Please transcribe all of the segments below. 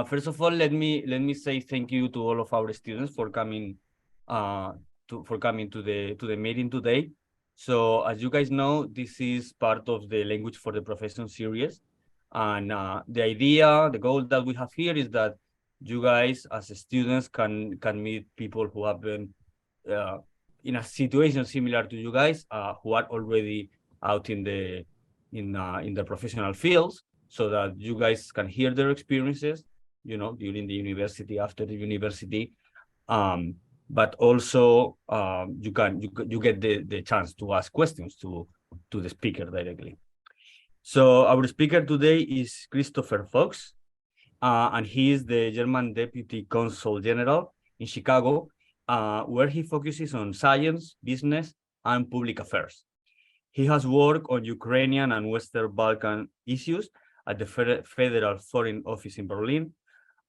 First of all, let me say thank you to all of our students for coming to the meeting today. So as you guys know, this is part of the Language for the Profession series. And the idea, the goal that we have here is that you guys as students can meet people who have been in a situation similar to you guys, who are already out in the professional fields, so that you guys can hear their experiences, during the university, after the university, but also you get the chance to ask questions to the speaker directly. So our speaker today is Christopher Fuchs, and he is the German Deputy Consul General in Chicago, where he focuses on science, business, and public affairs. He has worked on Ukrainian and Western Balkan issues at the Federal Foreign Office in Berlin,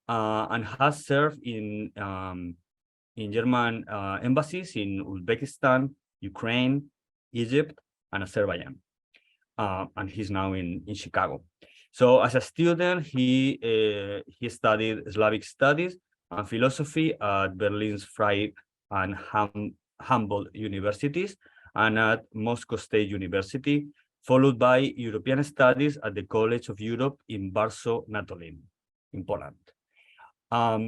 and has served in German embassies in Uzbekistan, Ukraine, Egypt, and Azerbaijan. And he's now in Chicago. So as a student, he studied Slavic studies and philosophy at Berlin's Freie and Humboldt universities and at Moscow State University, followed by European studies at the College of Europe in Warsaw, Natolin, in Poland.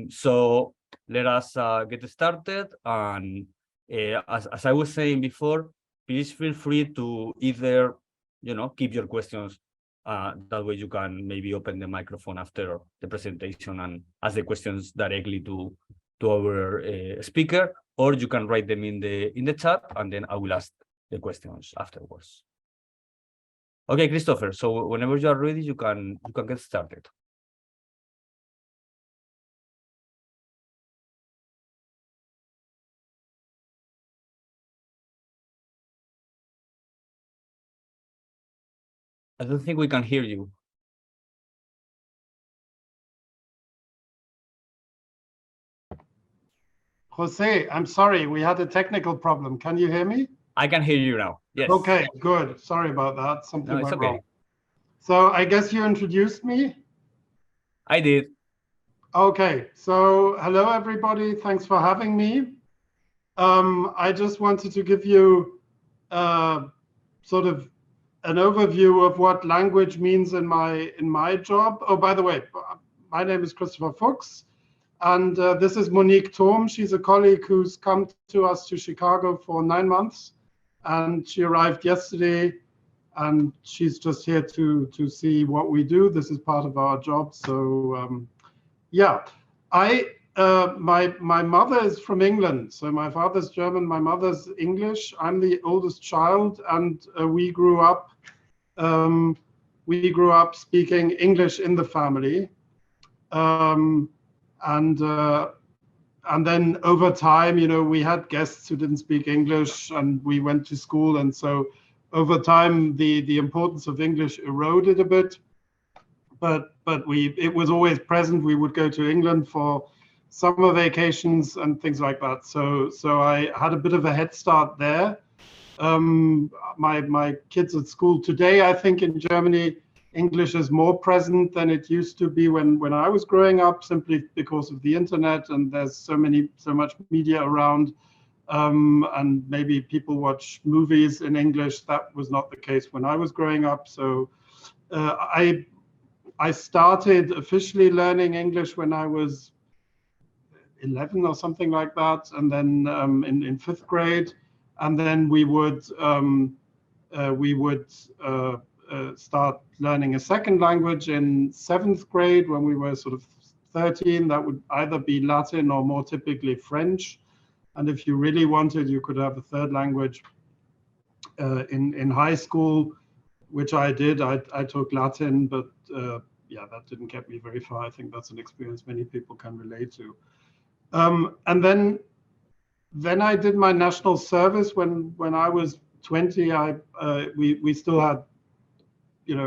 So let us get started. And as I was saying before, please feel free to either, keep your questions. That way you can maybe open the microphone after the presentation and ask the questions directly to our speaker, or you can write them in the chat, and then I will ask the questions afterwards. Okay, Christopher. So whenever you are ready, you can get started. I don't think we can hear you. Jose, I'm sorry, we had a technical problem. Can you hear me? I can hear you now. Yes. Okay, good. Sorry about that. Something went okay. wrong. So I guess you introduced me? I did. Okay, so hello everybody. Thanks for having me. I just wanted to give you sort of an overview of what language means in my job. Oh, by the way, my name is Christopher Fuchs, and this is Monique Thom. She's a colleague who's come to us to Chicago for 9 months, and she arrived yesterday, and she's just here to see what we do. This is part of our job. So yeah, my mother is from England, so my father's German, my mother's English. I'm the oldest child, and we grew up speaking English in the family, and then over time, we had guests who didn't speak English, and we went to school, and so over time the importance of English eroded a bit. But it was always present. We would go to England for summer vacations and things like that. So I had a bit of a head start there. My kids at school today, I think in Germany, English is more present than it used to be when I was growing up, simply because of the internet, and there's so much media around, and maybe people watch movies in English. That was not the case when I was growing up. So I started officially learning English when I was 11 or something like that, and then in 5th grade, and then we would start learning a second language in 7th grade when we were sort of 13. That would either be Latin or more typically French, and if you really wanted, you could have a third language in high school, which I did. I took Latin, but yeah, that didn't get me very far. I think that's an experience many people can relate to. And then I did my national service. When I was 20, we still had,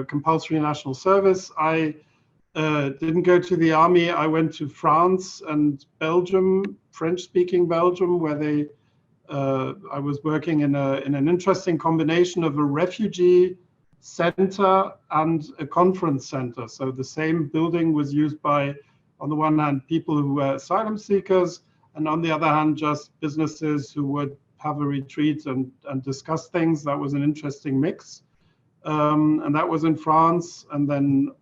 compulsory national service. I didn't go to the army. I went to France and Belgium, French-speaking Belgium, where I was working in an interesting combination of a refugee center and a conference center. So the same building was used by on the one hand, people who were asylum seekers, and on the other hand, just businesses who would have a retreat and discuss things. That was an interesting mix. And that was in France, and then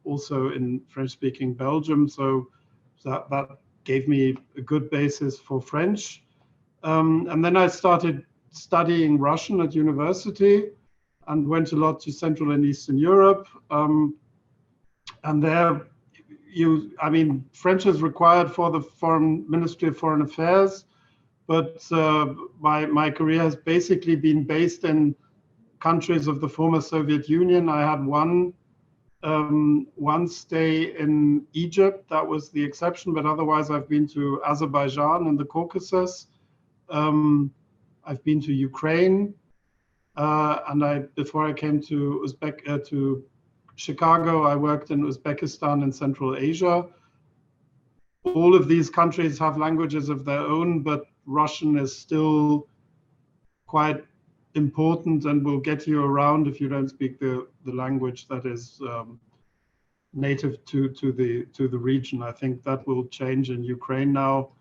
also in French-speaking Belgium. So that gave me a good basis for French. And then I started studying Russian at university and went a lot to Central and Eastern Europe. And there, I mean, French is required for the Ministry of Foreign Affairs, but my career has basically been based in countries of the former Soviet Union. I had one stay in Egypt. That was the exception, but otherwise I've been to Azerbaijan and the Caucasus. I've been to Ukraine, and before I came to to Chicago, I worked in Uzbekistan and Central Asia. All of these countries have languages of their own, but Russian is still quite important and will get you around if you don't speak the language that is native to the region. I think that will change in Ukraine now,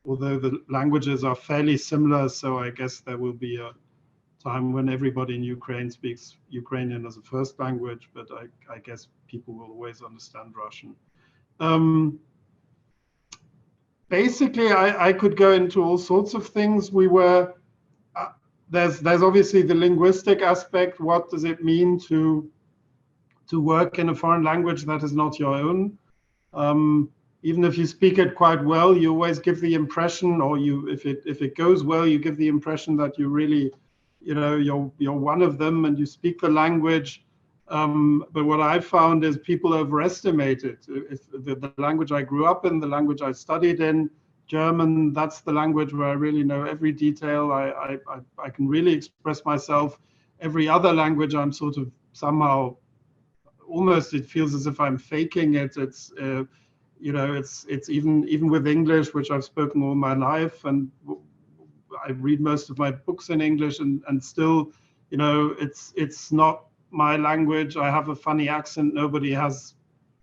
although the languages are fairly similar. So I guess there will be a time when everybody in Ukraine speaks Ukrainian as a first language, but I guess people will always understand Russian. Basically, I could go into all sorts of things. We were there's obviously the linguistic aspect. What does it mean to work in a foreign language that is not your own? Even if you speak it quite well, you always give the impression, or if it goes well, you give the impression that you really, you're one of them and you speak the language. But what I found is people overestimate it. If the language I grew up in, the language I studied in, German, that's the language where I really know every detail. I can really express myself. Every other language, I'm sort of somehow, almost it feels as if I'm faking it. It's it's even with English, which I've spoken all my life, and I read most of my books in English, and still, it's not my language. I have a funny accent. Nobody has,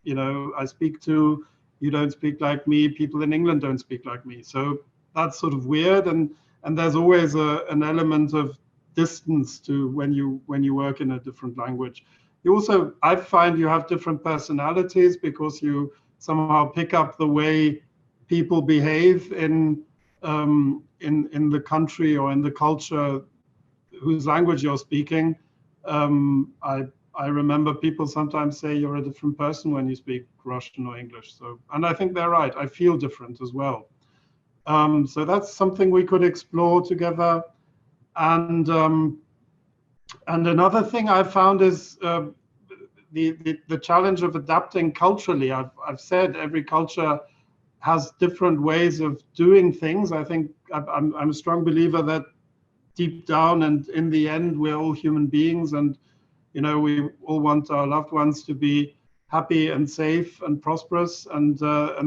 I speak to. You don't speak like me. People in England don't speak like me. So that's sort of weird, and there's always an element of distance to when you work in a different language. You also, I find you have different personalities because you somehow pick up the way people behave in the country or in the culture whose language you're speaking. I remember people sometimes say you're a different person when you speak Russian or English. So, and I think they're right. I feel different as well. So that's something we could explore together. And another thing I found is the challenge of adapting culturally. I've said every culture has different ways of doing things. I think I'm a strong believer that deep down and in the end, we're all human beings, and we all want our loved ones to be happy and safe and prosperous, and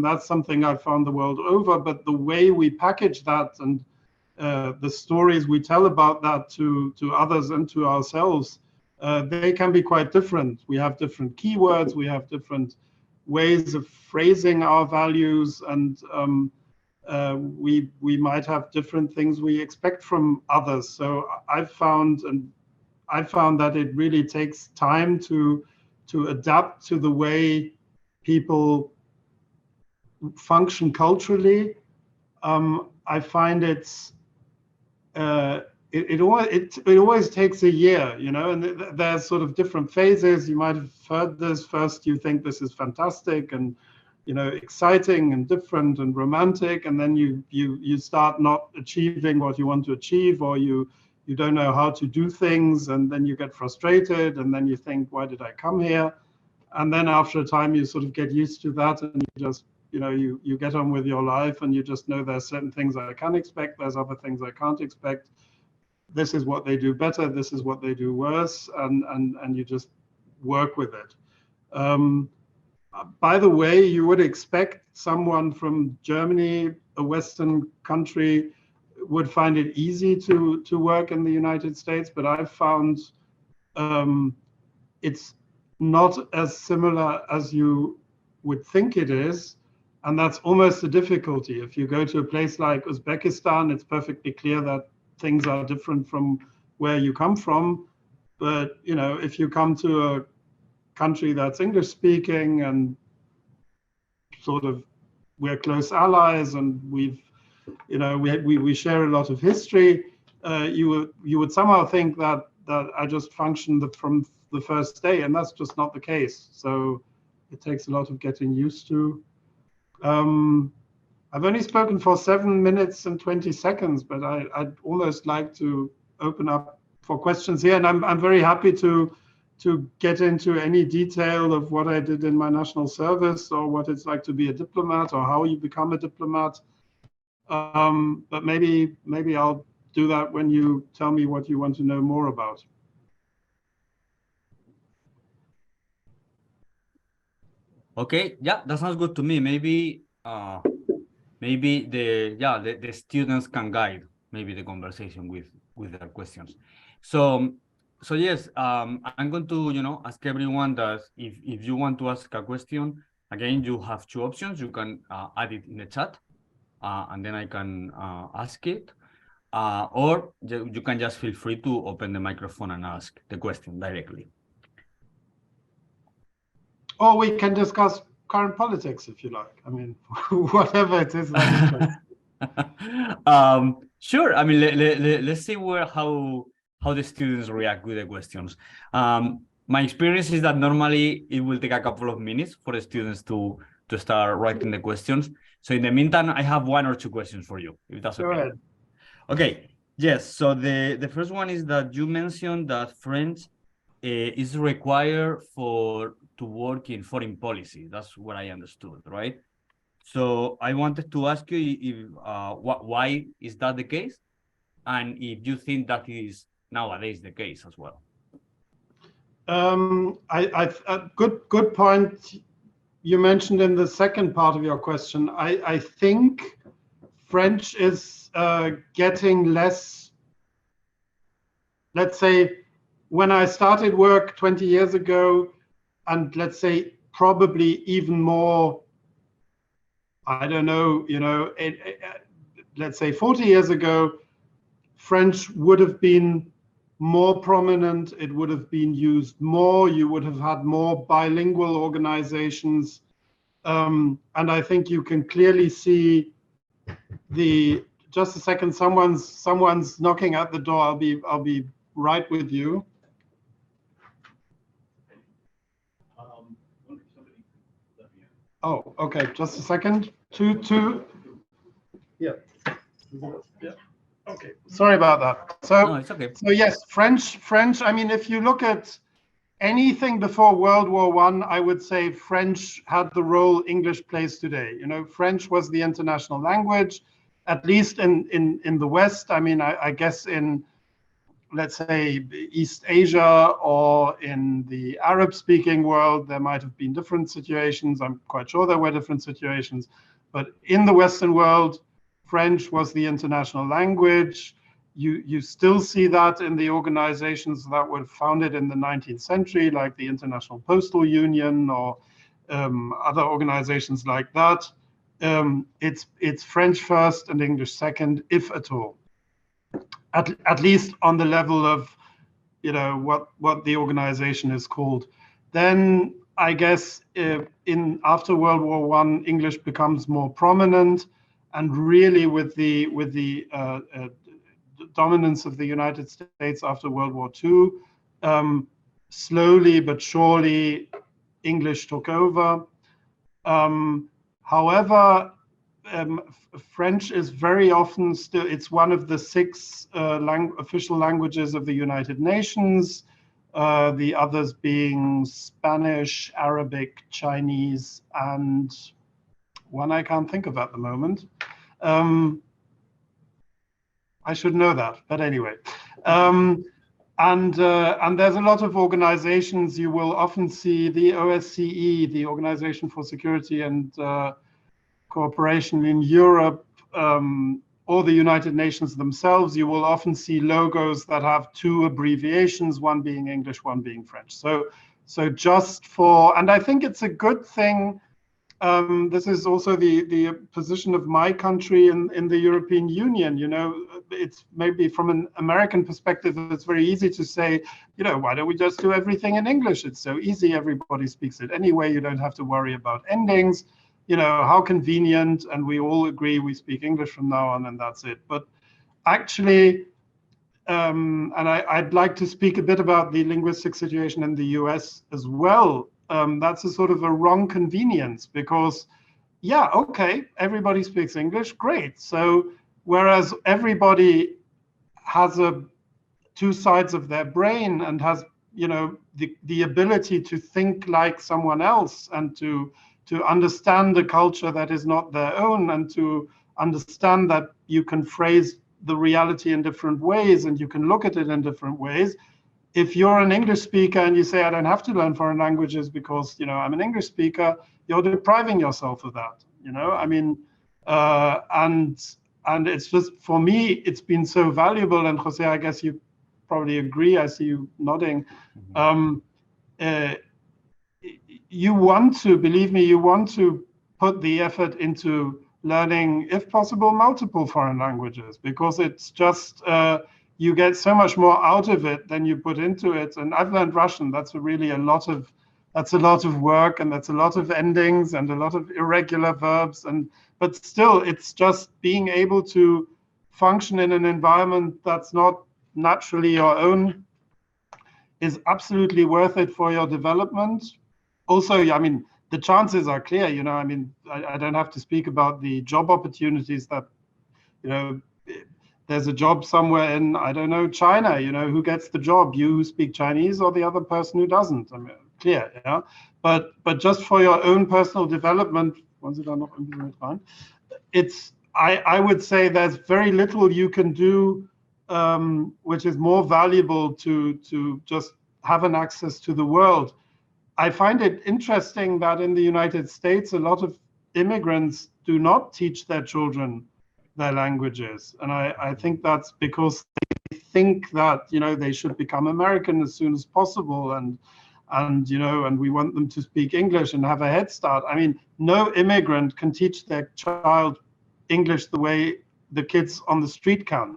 that's something I've found the world over. But the way we package that and the stories we tell about that to others and to ourselves, they can be quite different. We have different keywords, we have different ways of phrasing our values, and we might have different things we expect from others. So I found that it really takes time to adapt to the way people function culturally. I find it always takes a year, and there's sort of different phases. You might have heard this. First, you think this is fantastic and exciting and different and romantic, and then you start not achieving what you want to achieve, or you don't know how to do things, and then you get frustrated, and then you think, why did I come here? And then after a time, you sort of get used to that, and you just you get on with your life, and you just know there's certain things I can expect, there's other things I can't expect. This is what they do better, this is what they do worse, and you just work with it. By the way, you would expect someone from Germany, a Western country, would find it easy to work in the United States, but I've found it's not as similar as you would think it is. And that's almost a difficulty. If you go to a place like Uzbekistan, it's perfectly clear that things are different from where you come from. But, you know, if you come to a country that's English speaking and sort of we're close allies and we've, you know, we share a lot of history, you would somehow think that I just function from the first day, and that's just not the case. So it takes a lot of getting used to. I've only spoken for 7 minutes and 20 seconds, but I'd almost like to open up for questions here, and I'm very happy to get into any detail of what I did in my national service or what it's like to be a diplomat or how you become a diplomat. But maybe I'll do that when you tell me what you want to know more about. Okay, yeah, that sounds good to me. Maybe the students can guide maybe the conversation with their questions. So yes, I'm going to, you know, ask everyone that if you want to ask a question, again, you have two options. You can add it in the chat, and then I can ask it, or you can just feel free to open the microphone and ask the question directly. Or we can discuss current politics if you like. I mean, whatever it is that interests. Sure. I mean, let's see how the students react with the questions. My experience is that normally it will take a couple of minutes for the students to start writing the questions. So in the meantime, I have 1 or 2 questions for you, if that's okay. Go ahead. Okay. Yes. So the first one is that you mentioned that French is required to work in foreign policy. That's what I understood, right? So I wanted to ask you if why is that the case, and if you think that is nowadays the case as well. Good point you mentioned in the second part of your question. I think French is getting less. Let's say when I started work 20 years ago, and let's say probably even more, I don't know, you know, let's say 40 years ago, French would have been more prominent. It would have been used more. You would have had more bilingual organizations. And I think you can clearly see just a second, someone's knocking at the door. I'll be right with you. Oh, okay. Just a second. Two. Yeah. Yeah. Okay. Sorry about that. So, no, it's okay. So yes, French. I mean, if you look at anything before World War I would say French had the role English plays today. You know, French was the international language, at least in the West. I mean, I guess in, let's say, East Asia or in the Arab-speaking world, there might have been different situations. I'm quite sure there were different situations. But in the Western world, French was the international language. You still see that in the organizations that were founded in the 19th century, like the International Postal Union or other organizations like that. It's French first and English second, if at all. At least on the level of, you know, what the organization is called. Then I guess after World War I, English becomes more prominent, and really with the dominance of the United States after World War II, slowly but surely English took over. However, French is very often still, it's one of the 6 official languages of the United Nations, the others being Spanish, Arabic, Chinese, and one I can't think of at the moment. I should know that, but anyway. And there's a lot of organizations. You will often see the OSCE, the Organization for Security and Cooperation in Europe, or the United Nations themselves. You will often see logos that have 2 abbreviations, one being English, one being French. So just for, and I think it's a good thing this is also the position of my country in the European Union. You know, it's maybe from an American perspective, it's very easy to say, you know, why don't we just do everything in English? It's so easy. Everybody speaks it anyway. You don't have to worry about endings. You know, how convenient. And we all agree we speak English from now on, and that's it. But actually, and I'd like to speak a bit about the linguistic situation in the US as well. That's a sort of a wrong convenience because, yeah, okay, everybody speaks English, great. So whereas everybody has two sides of their brain and has, you know, the ability to think like someone else and to understand a culture that is not their own and to understand that you can phrase the reality in different ways and you can look at it in different ways. If you're an English speaker and you say, I don't have to learn foreign languages because, you know, I'm an English speaker, you're depriving yourself of that, you know? I mean, and it's just, for me, it's been so valuable. And Jose, I guess you probably agree. I see you nodding. You want to, believe me, you want to put the effort into learning, if possible, multiple foreign languages, because it's just, you get so much more out of it than you put into it. And I've learned Russian. That's really that's a lot of work, and that's a lot of endings and a lot of irregular verbs. But still, it's just being able to function in an environment that's not naturally your own is absolutely worth it for your development. Also, I mean, the chances are clear, you know, I mean, I don't have to speak about the job opportunities that, you know, there's a job somewhere in, I don't know, China, you know, who gets the job? You who speak Chinese or the other person who doesn't? I mean, clear, yeah. But just for your own personal development, it's, I would say there's very little you can do which is more valuable to just have an access to the world. I find it interesting that in the United States, a lot of immigrants do not teach their children their languages. And I think that's because they think that, you know, they should become American as soon as possible. And you know, and we want them to speak English and have a head start. I mean, no immigrant can teach their child English the way the kids on the street can.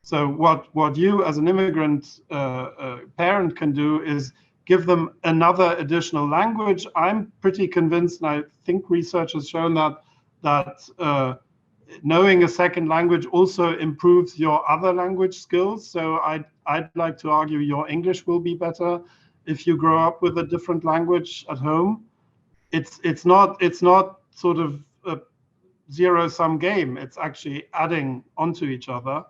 So what you as an immigrant parent can do is give them another additional language. I'm pretty convinced, and I think research has shown that knowing a second language also improves your other language skills. So I'd like to argue your English will be better if you grow up with a different language at home. It's not sort of a zero-sum game. It's actually adding onto each other.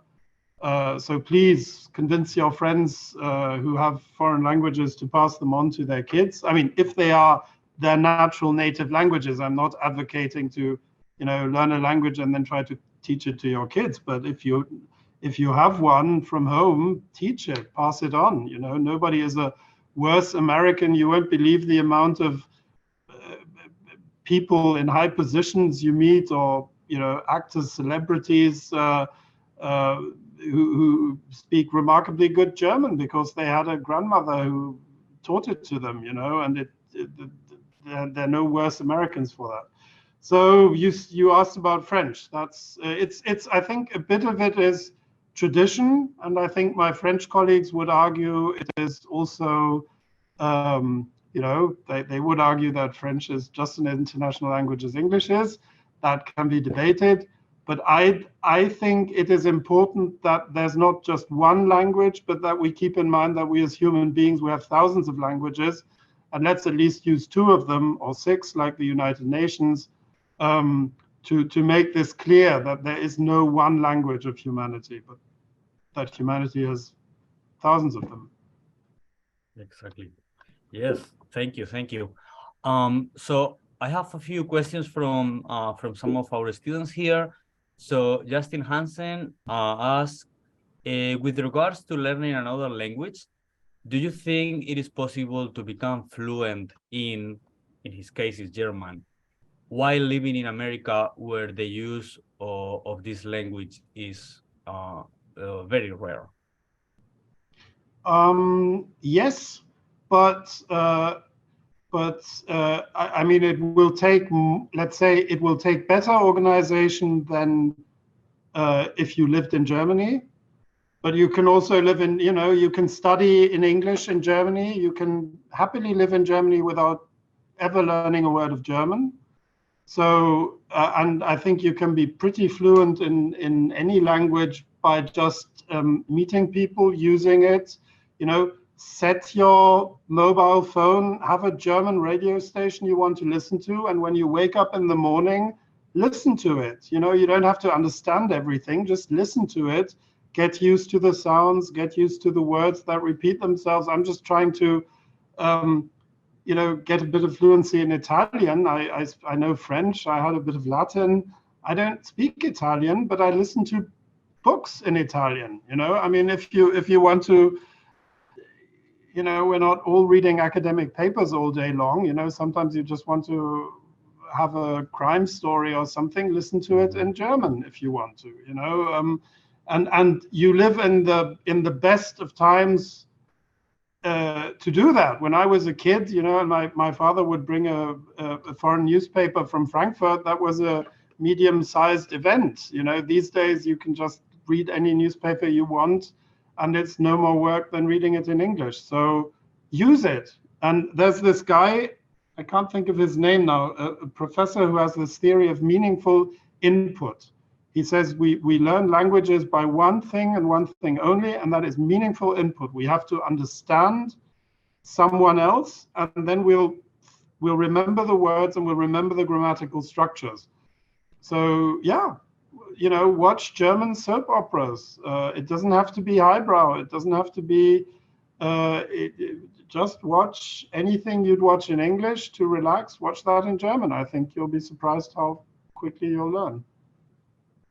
So please convince your friends who have foreign languages to pass them on to their kids. I mean, if they are their natural native languages, I'm not advocating to, you know, learn a language and then try to teach it to your kids. But if you have one from home, teach it, pass it on. You know, nobody is a worse American. You won't believe the amount of people in high positions you meet, or, you know, actors, celebrities, who speak remarkably good German because they had a grandmother who taught it to them, you know, and they're no worse Americans for that. So you asked about French. That's it's I think a bit of it is tradition, and I think my French colleagues would argue it is also, you know, they would argue that French is just an international language as English is. That can be debated. But I think it is important that there's not just one language, but that we keep in mind that we as human beings, we have thousands of languages, and let's at least use 2 of them or 6, like the United Nations, to make this clear that there is no one language of humanity, but that humanity has thousands of them. Exactly. Yes, thank you. So I have a few questions from some of our students here. So Justin Hansen asked, with regards to learning another language, do you think it is possible to become fluent in his case is German, while living in America, where the use of this language is very rare? Yes, but but I mean, it will take, let's say, it will take better organization than if you lived in Germany. But you can also live in, you know, you can study in English in Germany. You can happily live in Germany without ever learning a word of German. So, and I think you can be pretty fluent in any language by just meeting people, using it. You know, set your mobile phone, have a German radio station you want to listen to, and when you wake up in the morning, listen to it. You know, you don't have to understand everything, just listen to it. Get used to the sounds, get used to the words that repeat themselves. I'm just trying to, you know, get a bit of fluency in Italian. I know French, I had a bit of Latin. I don't speak Italian, but I listen to books in Italian, you know. I mean, if you want to, you know, we're not all reading academic papers all day long, you know, sometimes you just want to have a crime story or something, listen to it in German if you want to, you know. And you live in the best of times to do that. When I was a kid, you know, and my father would bring a foreign newspaper from Frankfurt, that was a medium-sized event. You know, these days you can just read any newspaper you want, and it's no more work than reading it in English. So use it. And there's this guy, I can't think of his name now, a professor who has this theory of meaningful input. He says we learn languages by one thing and one thing only, and that is meaningful input. We have to understand someone else, and then we'll remember the words and we'll remember the grammatical structures. So yeah, you know, watch German soap operas. It doesn't have to be highbrow. It doesn't have to be. Just watch anything you'd watch in English to relax. Watch that in German. I think you'll be surprised how quickly you'll learn.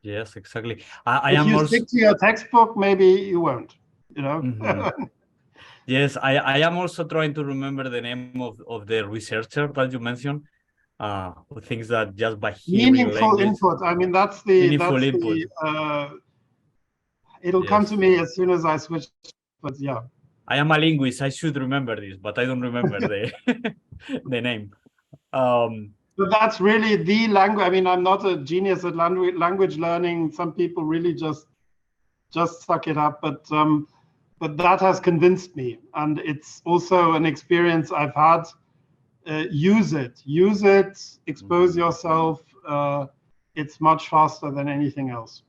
Yes, exactly. If you stick to your textbook, maybe you won't, you know. Yes, I am also trying to remember the name of the researcher that you mentioned, who thinks that just by hearing meaningful language, input. I mean, that's the meaningful input. It'll come to me as soon as I switch, but yeah. I am a linguist. I should remember this, but I don't remember the name. But that's really the language. I mean, I'm not a genius at language learning. Some people really just suck it up, but that has convinced me, and it's also an experience I've had. Use it, expose yourself. It's much faster than anything else.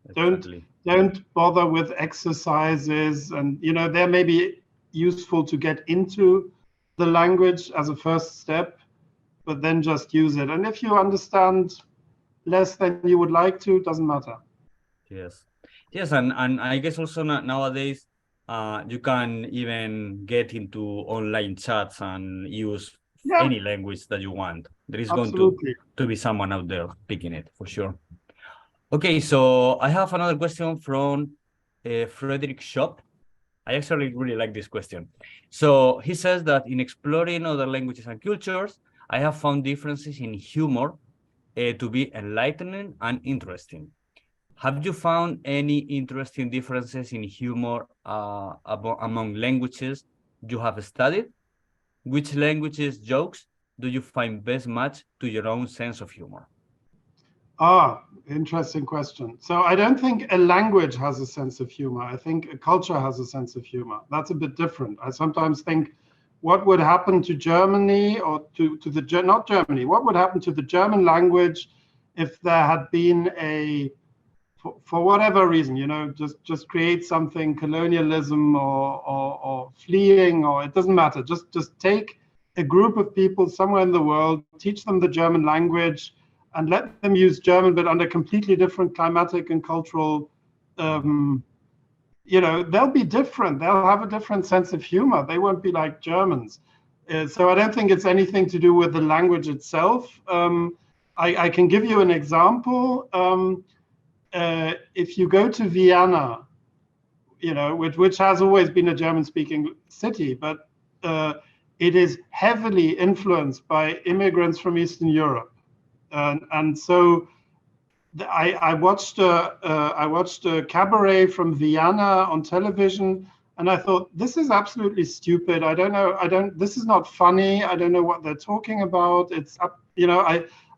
Exactly. Don't bother with exercises, and you know, they may be useful to get into the language as a first step, but then just use it. And if you understand less than you would like to, it doesn't matter. Yes, and I guess also nowadays you can even get into online chats and use any language that you want. There is going to be someone out there picking it for sure. Okay, so I have another question from Frederick Shop. I actually really like this question. So he says that in exploring other languages and cultures, I have found differences in humor to be enlightening and interesting. Have you found any interesting differences in humor among languages you have studied? Which languages' jokes do you find best match to your own sense of humor? Interesting question. So I don't think a language has a sense of humor. I think a culture has a sense of humor. That's a bit different. I sometimes think, what would happen to Germany or not Germany, what would happen to the German language if there had been for whatever reason, you know, just create something, colonialism or fleeing, or it doesn't matter. Just take a group of people somewhere in the world, teach them the German language, and let them use German, but under completely different climatic and cultural, you know, they'll be different. They'll have a different sense of humor. They won't be like Germans. So I don't think it's anything to do with the language itself. I can give you an example. If you go to Vienna, you know, which has always been a German-speaking city, but it is heavily influenced by immigrants from Eastern Europe. And so I watched a cabaret from Vienna on television, And I thought, this is absolutely stupid. I don't know. This is not funny. I don't know what they're talking about. It's up,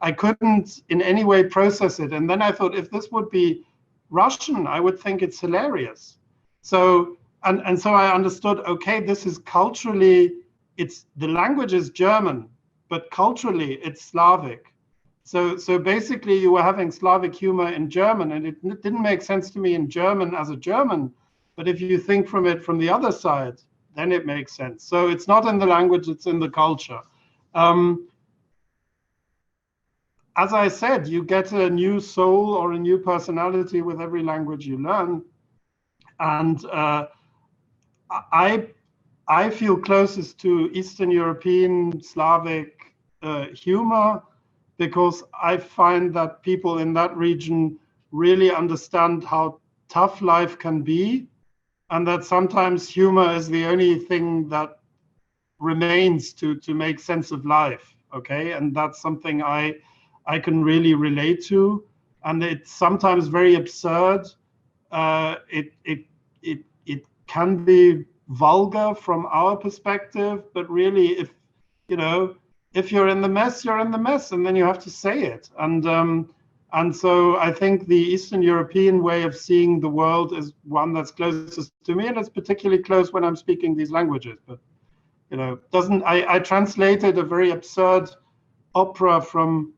I couldn't in any way process it. And then I thought, if this would be Russian, I would think it's hilarious. So, and so I understood, okay, this is culturally, the language is German, but culturally it's Slavic. So basically you were having Slavic humor in German, and it didn't make sense to me in German as a German. But if you think from it from the other side, then it makes sense. So it's not in the language, it's in the culture. As I said, you get a new soul or a new personality with every language you learn. And I feel closest to Eastern European, Slavic humor, because I find that people in that region really understand how tough life can be, and that sometimes humor is the only thing that remains to make sense of life. Okay, and that's something I can really relate to, and it's sometimes very absurd. It can be vulgar from our perspective, but really, if you're in the mess, you're in the mess, and then you have to say it. And so I think the Eastern European way of seeing the world is one that's closest to me, and it's particularly close when I'm speaking these languages. But I translated a very absurd opera from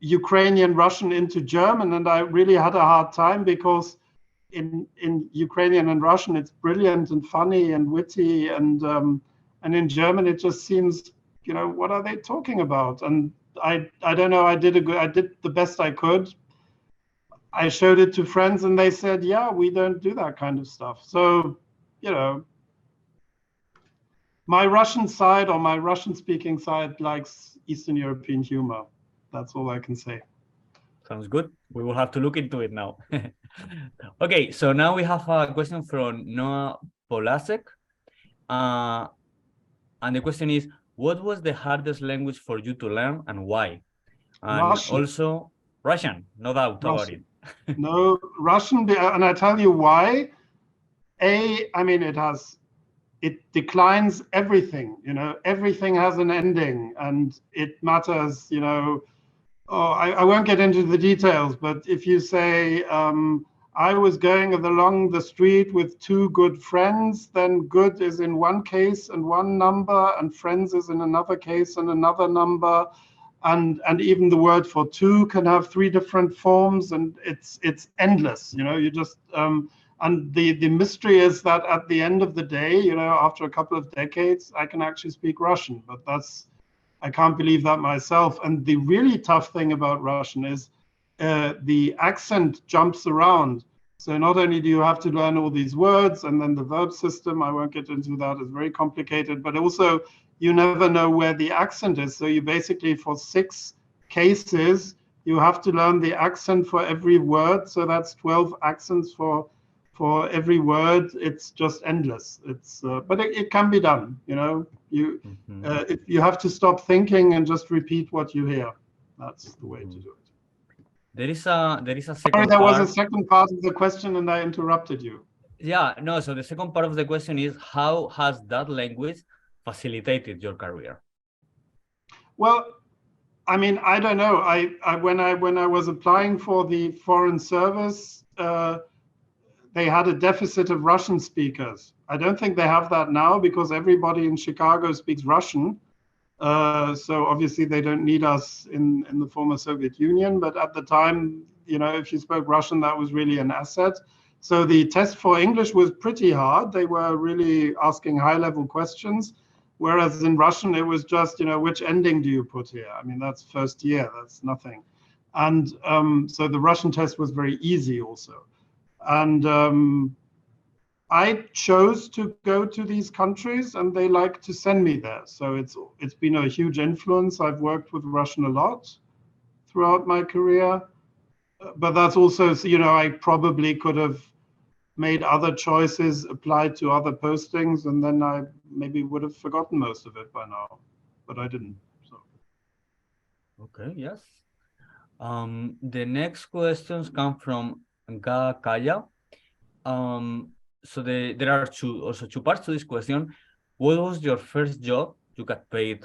Ukrainian Russian into German, and I really had a hard time, because in Ukrainian and Russian it's brilliant and funny and witty, and in German it just seems, what are they talking about? And I don't know. I did the best I could. I showed it to friends, and they said, yeah, we don't do that kind of stuff. So, my Russian side, or my Russian speaking side, likes Eastern European humor. That's all I can say. Sounds good. We will have to look into it now. Okay, so now we have a question from Noah Polasek. And the question is, what was the hardest language for you to learn, and why? And Russian. Also Russian, no doubt about it. No, Russian, and I tell you why. I mean, it declines everything, everything has an ending, and it matters, I won't get into the details, but if you say, I was going along the street with two good friends, then good is in one case and one number, and friends is in another case and another number. And even the word for two can have three different forms, and it's endless, you just, and the mystery is that at the end of the day, after a couple of decades, I can actually speak Russian, but I can't believe that myself. And the really tough thing about Russian is the accent jumps around. So not only do you have to learn all these words, and then the verb system, I won't get into that, is very complicated, but also you never know where the accent is. So you basically, for 6 cases, you have to learn the accent for every word. So that's 12 accents for every word. It's just endless. But it can be done. You have to stop thinking and just repeat what you hear. That's the way to do it. There is a second Sorry, there part. was a second part of the question and I interrupted you. Yeah, no, so the second part of the question is, how has that language facilitated your career? Well, I mean, I don't know. When I was applying for the Foreign Service, they had a deficit of Russian speakers. I don't think they have that now, because everybody in Chicago speaks Russian. So obviously they don't need us in the former Soviet Union. But at the time, if you spoke Russian, that was really an asset. So the test for English was pretty hard. They were really asking high-level questions. Whereas in Russian, it was just, which ending do you put here? I mean, that's first year, that's nothing. And so the Russian test was very easy also. And I chose to go to these countries, and they like to send me there. So it's been a huge influence. I've worked with Russian a lot throughout my career. But that's also, I probably could have made other choices, applied to other postings, and then I maybe would have forgotten most of it by now, but I didn't. So. Okay, yes. The next questions come from Ga Kaya. so there are two parts to this question. What was your first job you got paid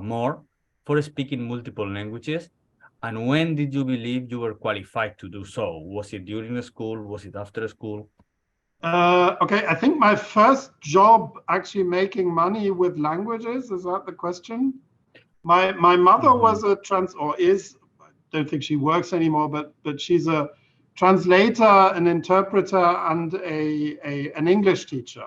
more for speaking multiple languages? And when did you believe you were qualified to do so? Was it during the school? Was it after school? Okay, I think my first job actually making money with languages, is that the question? My mother was a don't think she works anymore, but she's a translator, an interpreter, and an English teacher.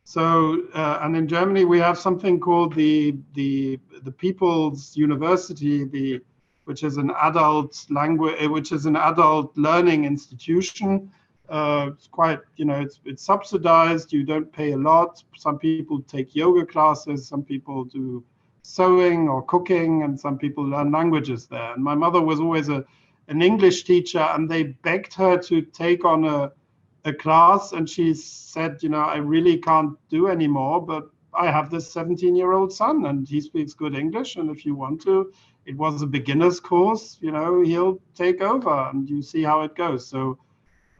So, and in Germany we have something called the People's University, which is an adult language, which is an adult learning institution. It's quite, it's subsidized. You don't pay a lot. Some people take yoga classes. Some people do sewing or cooking, and some people learn languages there. And my mother was always an English teacher, and they begged her to take on a class, and she said, I really can't do anymore, but I have this 17-year-old son, and he speaks good English, and if you want to, it was a beginner's course, he'll take over, and you see how it goes. So,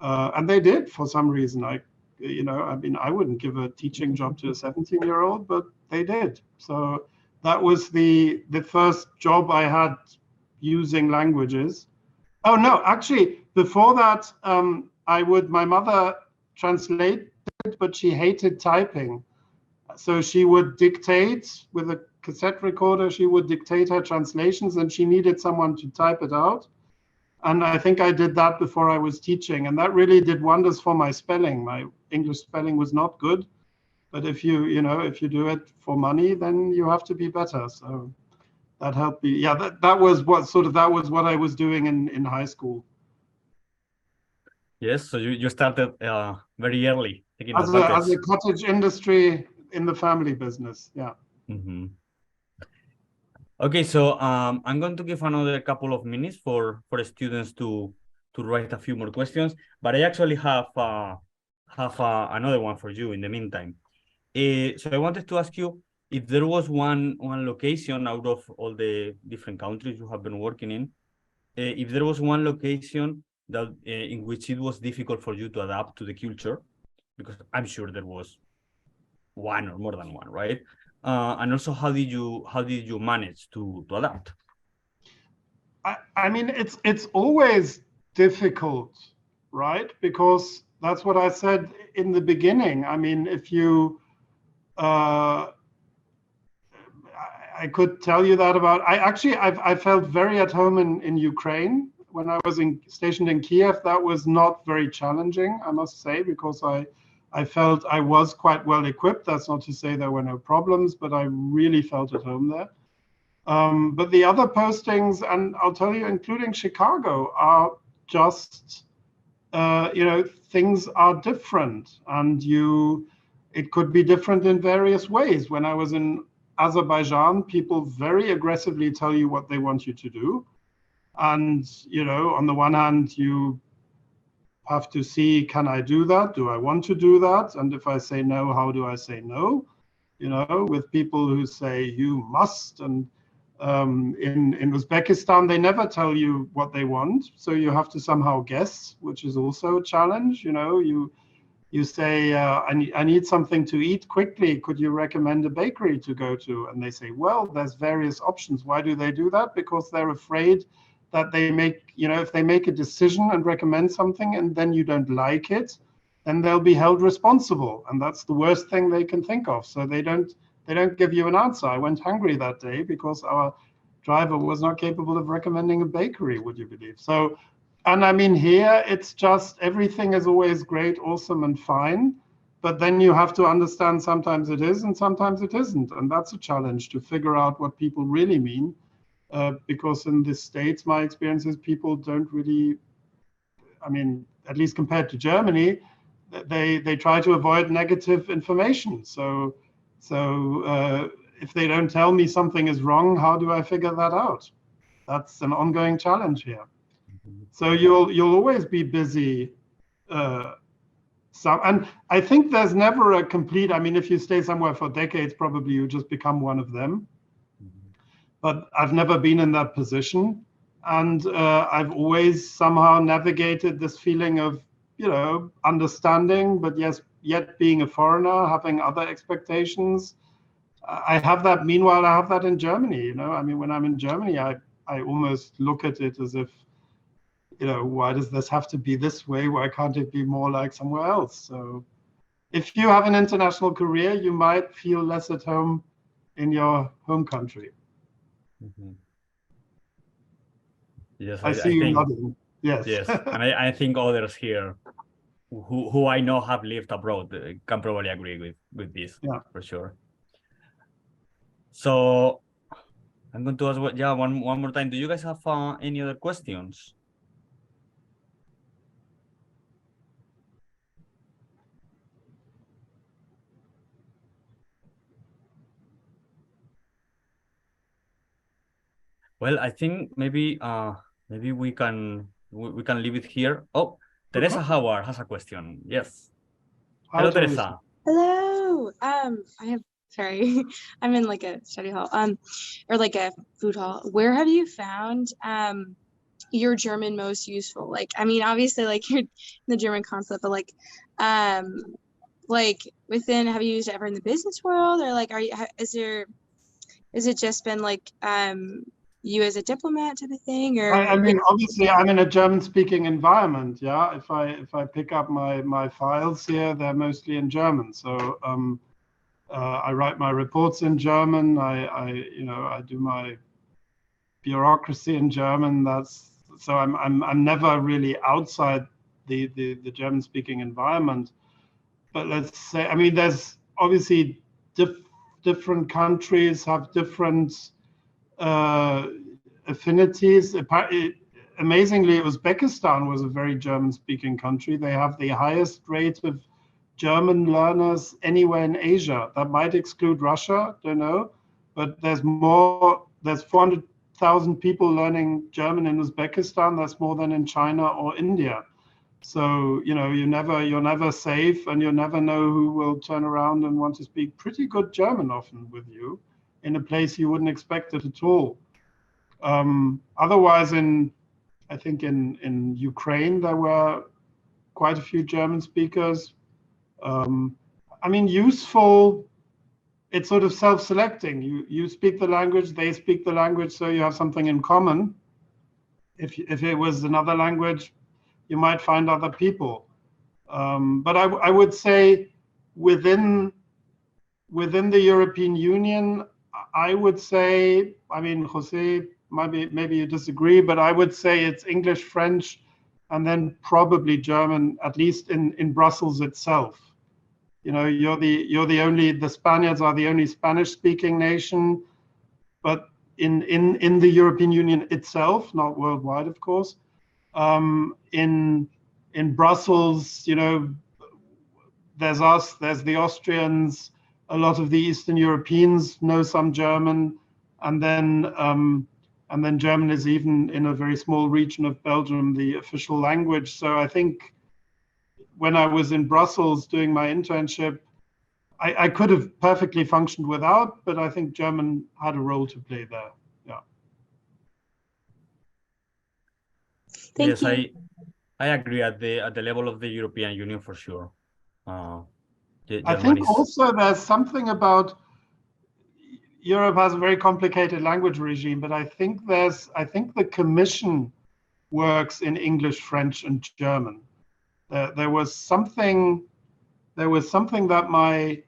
and they did for some reason. I wouldn't give a teaching job to a 17-year-old, but they did. So that was the first job I had using languages. Oh no, actually, before that, my mother translated, but she hated typing. So she would dictate with a cassette recorder, she would dictate her translations, and she needed someone to type it out. And I think I did that before I was teaching, and that really did wonders for my spelling. My English spelling was not good, but if you do it for money, then you have to be better. So that helped me. Yeah, that was what I was doing in high school. Yes, so you started very early taking As a cottage industry in the family business, yeah. Mm-hmm. Okay, so I'm going to give another couple of minutes for students to write a few more questions, but I actually have another one for you in the meantime. So I wanted to ask you if there was one location out of all the different countries you have been working in, if there was one location that in which it was difficult for you to adapt to the culture, because I'm sure there was one or more than one, right? And also, how did you manage to adapt? I mean, it's always difficult, right? Because that's what I said in the beginning. I mean, if you, I could tell you that about. I felt very at home in Ukraine when I was stationed in Kiev. That was not very challenging, I must say, because I felt I was quite well equipped. That's not to say there were no problems, but I really felt at home there. But the other postings, and I'll tell you, including Chicago, are just, things are different, and it could be different in various ways. When I was in Azerbaijan, people very aggressively tell you what they want you to do. And, on the one hand, you have to see, can I do that? Do I want to do that? And if I say no, how do I say no? With people who say you must. And in Uzbekistan, they never tell you what they want. So you have to somehow guess, which is also a challenge. You say, I need something to eat quickly. Could you recommend a bakery to go to? And they say, well, there's various options. Why do they do that? Because they're afraid that they make, if they make a decision and recommend something and then you don't like it, then they'll be held responsible. And that's the worst thing they can think of. So they don't give you an answer. I went hungry that day because our driver was not capable of recommending a bakery, would you believe? So, and I mean, here it's just everything is always great, awesome, and fine. But then you have to understand sometimes it is and sometimes it isn't. And that's a challenge to figure out what people really mean. Because in the States, my experience is people don't really, I mean, at least compared to Germany, they try to avoid negative information. So if they don't tell me something is wrong, how do I figure that out? That's an ongoing challenge here. So you'll always be busy. And I think there's never a complete, I mean, if you stay somewhere for decades, probably you just become one of them. But I've never been in that position. And I've always somehow navigated this feeling of understanding, but yes, yet being a foreigner, having other expectations. I have that. Meanwhile, I have that in Germany. I mean, when I'm in Germany, I almost look at it as if, why does this have to be this way? Why can't it be more like somewhere else? So if you have an international career, you might feel less at home in your home country. Mm-hmm. Yes, I see you nodding. Yes. Yes, and I think others here who I know have lived abroad can probably agree with this, for sure. So I'm going to ask, one more time. Do you guys have any other questions? Well, I think maybe we can leave it here. Oh, Teresa Howard has a question. Yes. Hi, Hello, Teresa. Hello. Sorry, I'm in like a study hall, or like a food hall. Where have you found your German most useful? Like, I mean, obviously, like you're in the German consulate, but like within, have you used it ever in the business world, or like, is it just been like you as a diplomat type of thing, or? I mean, obviously, I'm in a German-speaking environment. Yeah, if I pick up my files here, they're mostly in German. So I write my reports in German. I do my bureaucracy in German. So I'm never really outside the German-speaking environment. But let's say, I mean, there's obviously different countries have different affinities. Amazingly, Uzbekistan was a very German-speaking country. They have the highest rate of German learners anywhere in Asia. That might exclude Russia, don't know, but there's 400,000 people learning German in Uzbekistan. That's more than in China or India. So you're never safe, and you never know who will turn around and want to speak pretty good German often with you in a place you wouldn't expect it at all. Otherwise, I think in Ukraine there were quite a few German speakers. I mean, useful. It's sort of self-selecting. You speak the language, they speak the language, so you have something in common. If it was another language, you might find other people. But I would say within the European Union, I would say, I mean, Jose, maybe you disagree, but I would say it's English, French, and then probably German, at least in Brussels itself. The Spaniards are the only Spanish-speaking nation, but in the European Union itself, not worldwide, of course. In Brussels, there's us, there's the Austrians, a lot of the Eastern Europeans know some German, and then German is even in a very small region of Belgium the official language. So I think when I was in Brussels doing my internship, I could have perfectly functioned without, but I think German had a role to play there. Yeah. Yes, I agree at the level of the European Union for sure. I think also there's something about Europe has a very complicated language regime, but I think the Commission works in English, French, and German. There was something that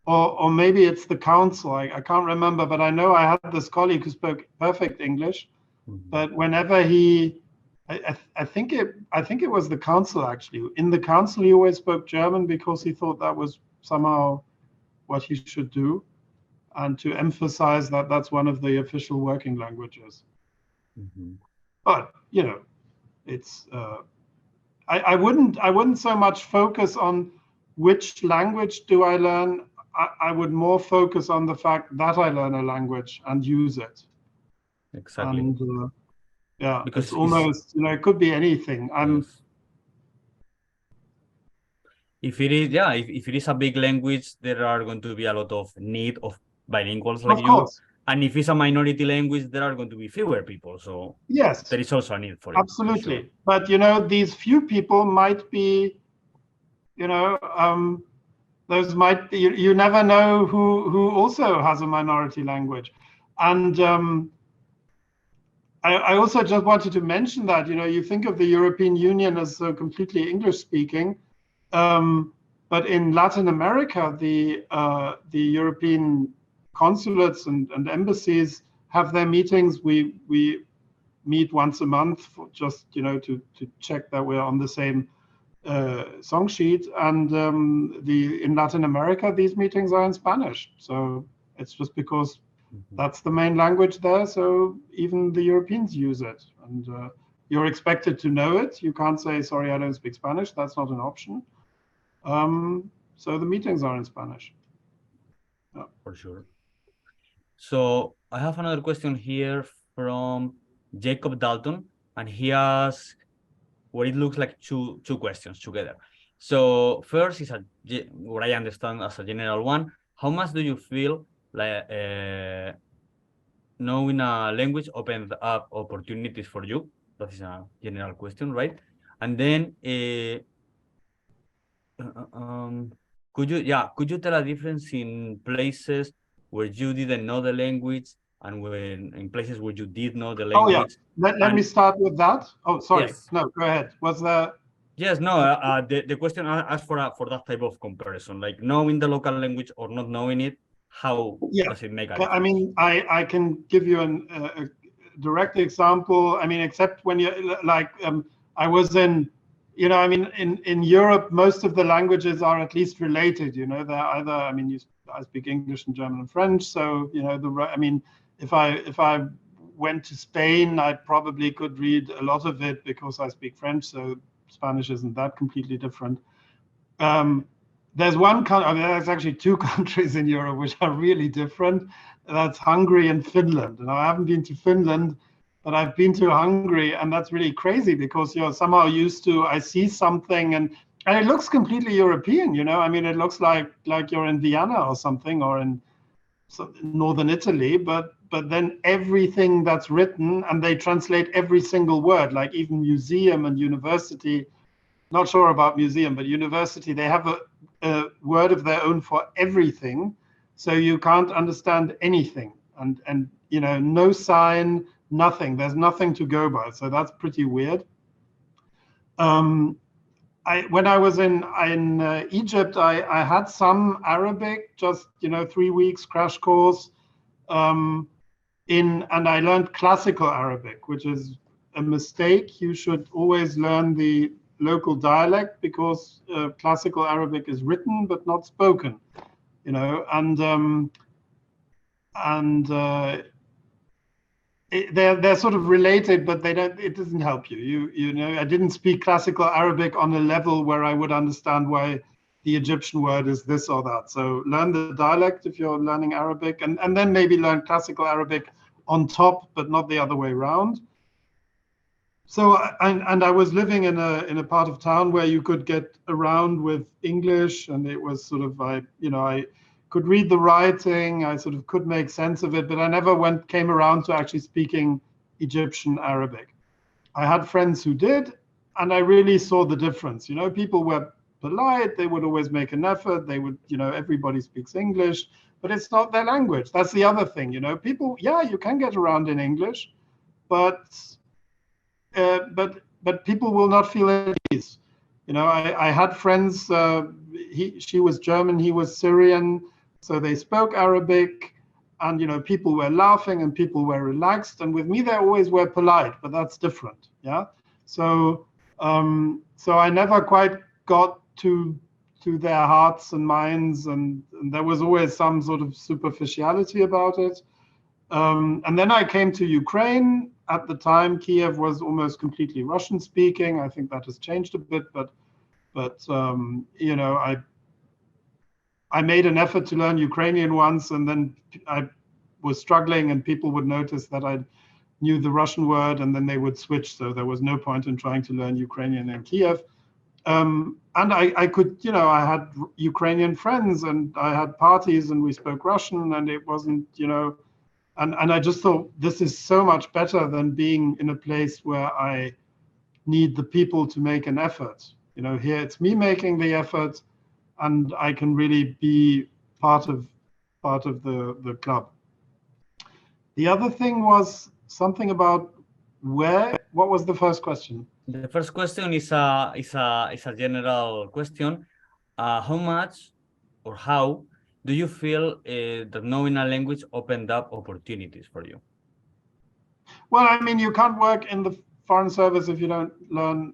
or maybe it's the council. I can't remember, but I know I had this colleague who spoke perfect English, but whenever I think it was the council actually. In the council, he always spoke German because he thought that was somehow what he should do, and to emphasize that that's one of the official working languages. But it's I wouldn't so much focus on which language do I learn. I would more focus on the fact that I learn a language and use it. Exactly. And yeah, because it's almost it could be anything. Yes. If it is a big language, there are going to be a lot of need of bilinguals like you. And if it's a minority language, there are going to be fewer people. So yes, there is also a need for it. absolutely. For sure. But you know, these few people might be, you know, those might be, you never know who also has a minority language. And I also just wanted to mention that, you know, you think of the European Union as so completely English speaking, but in Latin America, the European consulates and embassies have their meetings. We meet once a month for just, you know, to check that we're on the same song sheet. And in Latin America, these meetings are in Spanish. So it's just because that's the main language there. So even the Europeans use it. And you're expected to know it. You can't say, sorry, I don't speak Spanish. That's not an option. So the meetings are in Spanish. Yeah. For sure. So I have another question here from Jacob Dalton, and he asks what it looks like two questions together. So first is what I understand as a general one. How much do you feel like knowing a language opens up opportunities for you? That is a general question, right? And then could you tell a difference in places where you didn't know the language and when in places where you did know the language? Oh yeah, let me start with that. Oh, sorry. Yes. No, go ahead. Was there? Yes, no, the question asked for that type of comparison, like knowing the local language or not knowing it, how does it make a difference? I mean, I can give you a direct example. I mean, except when you like, I was in, you know, I mean, in Europe, most of the languages are at least related. You know, they're either, I mean, I speak English and German and French, so you know, I mean, if I went to Spain, I probably could read a lot of it because I speak French, so Spanish isn't that completely different. There's one country, I mean, there's actually two countries in Europe which are really different. That's Hungary and Finland. And I haven't been to Finland, but I've been to Hungary, and that's really crazy because you're somehow used to, I see something and it looks completely European, you know. I mean, it looks like you're in Vienna or something, or in northern Italy, but then everything that's written, and they translate every single word, like even museum and university. Not sure about museum, but university, they have a word of their own for everything, so you can't understand anything, and you know, no sign, nothing. There's nothing to go by, so that's pretty weird. When I was in Egypt, I had some Arabic, just, you know, 3 weeks crash course, and I learned classical Arabic, which is a mistake. You should always learn the local dialect because classical Arabic is written but not spoken, you know, they're sort of related, but it doesn't help you. You know, I didn't speak classical Arabic on a level where I would understand why the Egyptian word is this or that. So learn the dialect if you're learning Arabic, and then maybe learn classical Arabic on top, but not the other way around. So I was living in a part of town where you could get around with English, and it was sort of, I could read the writing, I sort of could make sense of it, but I never came around to actually speaking Egyptian Arabic. I had friends who did, and I really saw the difference. You know, people were polite, they would always make an effort, they would, you know, everybody speaks English, but it's not their language. That's the other thing, you know, people, yeah, you can get around in English, but people will not feel at ease. You know, I had friends, she was German, he was Syrian, so they spoke Arabic, and, you know, people were laughing and people were relaxed, and with me they always were polite, but that's different, yeah? So I never quite got to their hearts and minds, and there was always some sort of superficiality about it. And then I came to Ukraine. At the time, Kiev was almost completely Russian speaking. I think that has changed a bit, but you know, I made an effort to learn Ukrainian once, and then I was struggling, and people would notice that I knew the Russian word, and then they would switch. So there was no point in trying to learn Ukrainian in Kiev. And I could, you know, I had Ukrainian friends, and I had parties, and we spoke Russian, and it wasn't, you know, And I just thought this is so much better than being in a place where I need the people to make an effort. Here it's me making the effort, and I can really be part of the club. The other thing was something about what was the first question? The first question is a general question. How much or how do you feel that knowing a language opened up opportunities for you? Well, I mean, you can't work in the foreign service if you don't know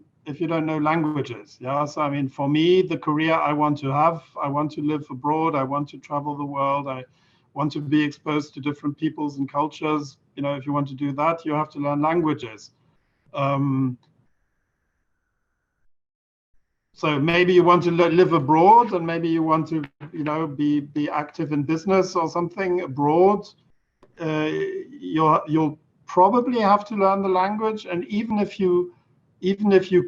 languages. Yeah. So, I mean, for me, the career I want to have, I want to live abroad. I want to travel the world. I want to be exposed to different peoples and cultures. If you want to do that, you have to learn languages. So maybe you want to live abroad, and maybe you want to, be active in business or something abroad. You'll probably have to learn the language, and even if you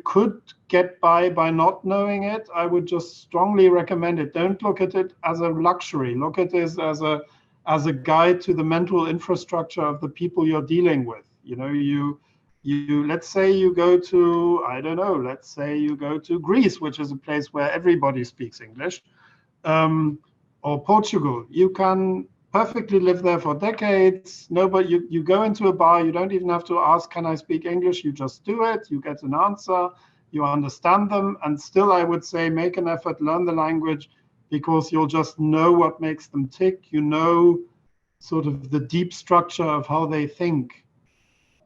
could get by not knowing it, I would just strongly recommend it. Don't look at it as a luxury. Look at it as a guide to the mental infrastructure of the people you're dealing with. Let's say you go to, I don't know, let's say you go to Greece, which is a place where everybody speaks English, or Portugal. You can perfectly live there for decades. Nobody, you go into a bar, you don't even have to ask, can I speak English? You just do it, you get an answer, you understand them, and still I would say make an effort, learn the language, because you'll just know what makes them tick. Sort of the deep structure of how they think.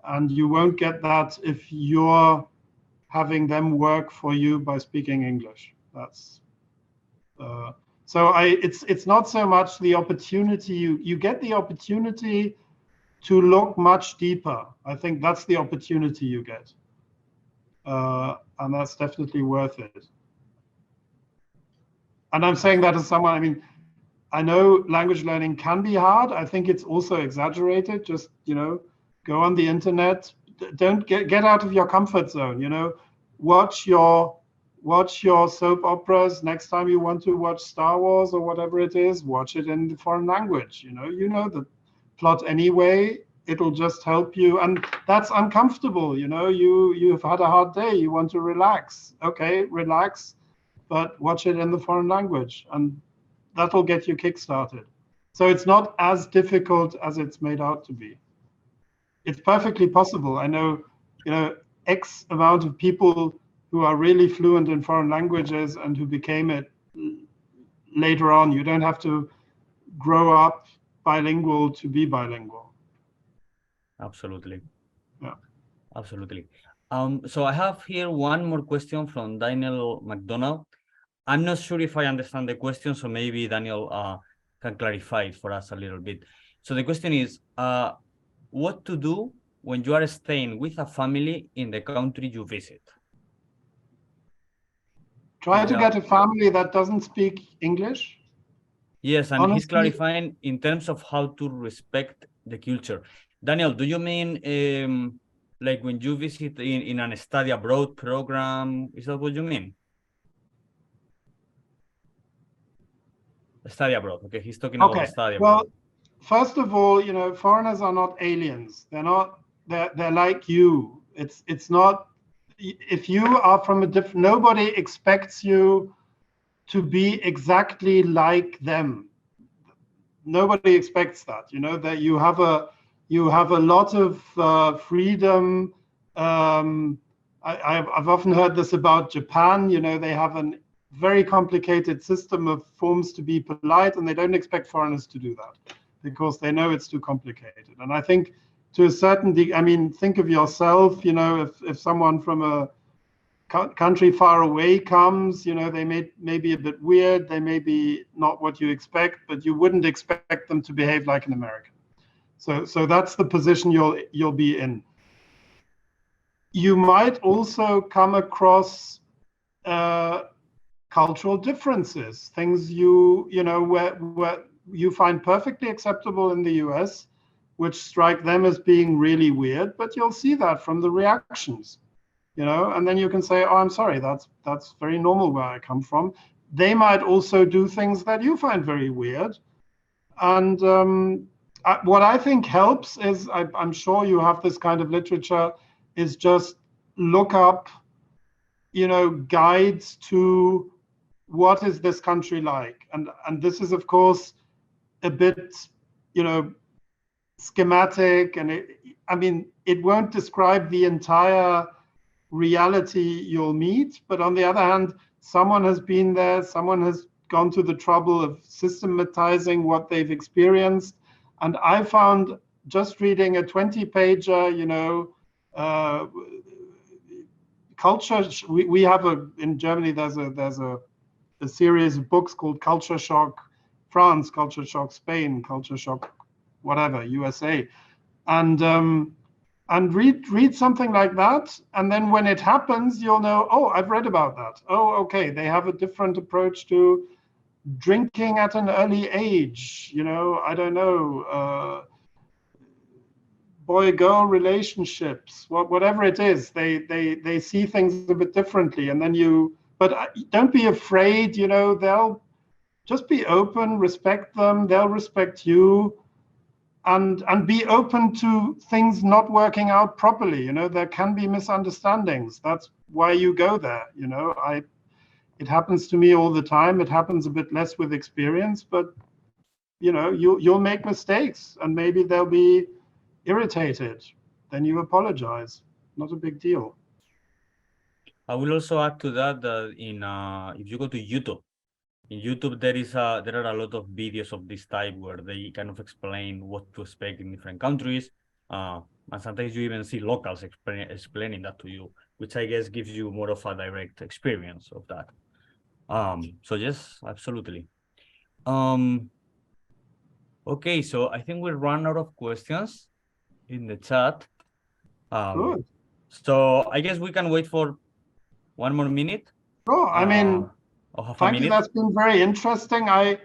And you won't get that if you're having them work for you by speaking English. It's not so much the opportunity. You get the opportunity to look much deeper. I think that's the opportunity you get. And that's definitely worth it. And I'm saying that as someone, I mean, I know language learning can be hard. I think it's also exaggerated. Just, go on the internet. Don't get out of your comfort zone. Watch your soap operas. Next time you want to watch Star Wars or whatever it is, watch it in the foreign language. You know the plot anyway. It'll just help you, and that's uncomfortable. You've had a hard day. You want to relax. Okay, relax, but watch it in the foreign language, and that'll get you kick-started. So it's not as difficult as it's made out to be. It's perfectly possible. I know, X amount of people who are really fluent in foreign languages and who became it later on. You don't have to grow up bilingual to be bilingual. Absolutely. Yeah. Absolutely. So I have here one more question from Daniel McDonald. I'm not sure if I understand the question, so maybe Daniel can clarify it for us a little bit. So the question is, what to do when you are staying with a family in the country you visit? Try to get a family that doesn't speak English. Yes, and Honestly, he's clarifying in terms of how to respect the culture. Daniel, do you mean like when you visit in an study abroad program? Is that what you mean? Study abroad. Okay, he's talking about study abroad. Well, first of all, foreigners are not aliens. They're like you. It's not, if you are from a different, nobody expects you to be exactly like them. Nobody expects that, that you have a lot of freedom. I've often heard this about Japan. They have a very complicated system of forms to be polite, and they don't expect foreigners to do that because they know it's too complicated. And I think to a certain degree, I mean, think of yourself, if someone from a country far away comes, they may be a bit weird, they may be not what you expect, but you wouldn't expect them to behave like an American. So that's the position you'll be in. You might also come across cultural differences, things where you find perfectly acceptable in the US, which strike them as being really weird, but you'll see that from the reactions, and then you can say, oh, I'm sorry, that's very normal where I come from. They might also do things that you find very weird. And what I think helps is, I'm sure you have this kind of literature, is just look up, guides to what is this country like, and this is of course a bit, schematic, and it won't describe the entire reality you'll meet, but on the other hand, someone has been there, someone has gone to the trouble of systematizing what they've experienced. And I found just reading a 20-pager, culture. We have in Germany. There's a series of books called Culture Shock France, Culture Shock Spain, Culture Shock whatever USA, and read something like that, and then when it happens, you'll know, oh, I've read about that. Oh, okay, they have a different approach to drinking at an early age. I don't know, boy-girl relationships, whatever it is, they see things a bit differently. And then but don't be afraid. They'll just be open, respect them, they'll respect you. And be open to things not working out properly. There can be misunderstandings. That's why you go there. It happens to me all the time. It happens a bit less with experience, but you'll make mistakes, and maybe they'll be irritated. Then you apologize. Not a big deal. I will also add to that if you go to YouTube, in YouTube, there are a lot of videos of this type where they kind of explain what to expect in different countries. And sometimes you even see locals explaining that to you, which I guess gives you more of a direct experience of that. So yes, absolutely. Okay, so I think we ran out of questions in the chat. Good. So I guess we can wait for one more minute. Sure. Thank you. That's been very interesting. I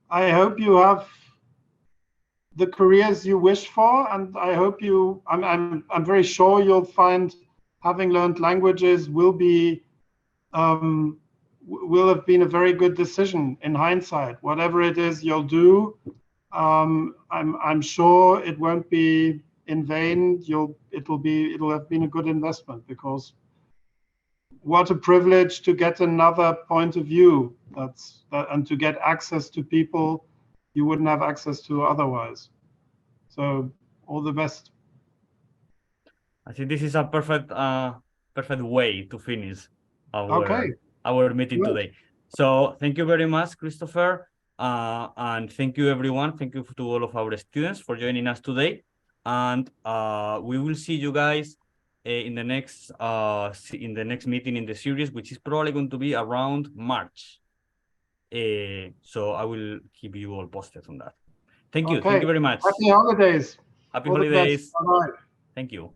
hope you have the careers you wish for, and I hope I'm very sure you'll find having learned languages will have been a very good decision in hindsight. Whatever it is you'll do, I'm sure it won't be in vain. It'll have been a good investment, because what a privilege to get another point of view, and to get access to people you wouldn't have access to otherwise. So all the best. I think this is a perfect way to finish our meeting today. So thank you very much, Christopher, and thank you everyone. Thank you to all of our students for joining us today, and we will see you guys in the next meeting in the series, which is probably going to be around March. So I will keep you all posted on that. Thank you. Okay. Thank you very much. Happy holidays. Happy holidays. Bye-bye. Thank you.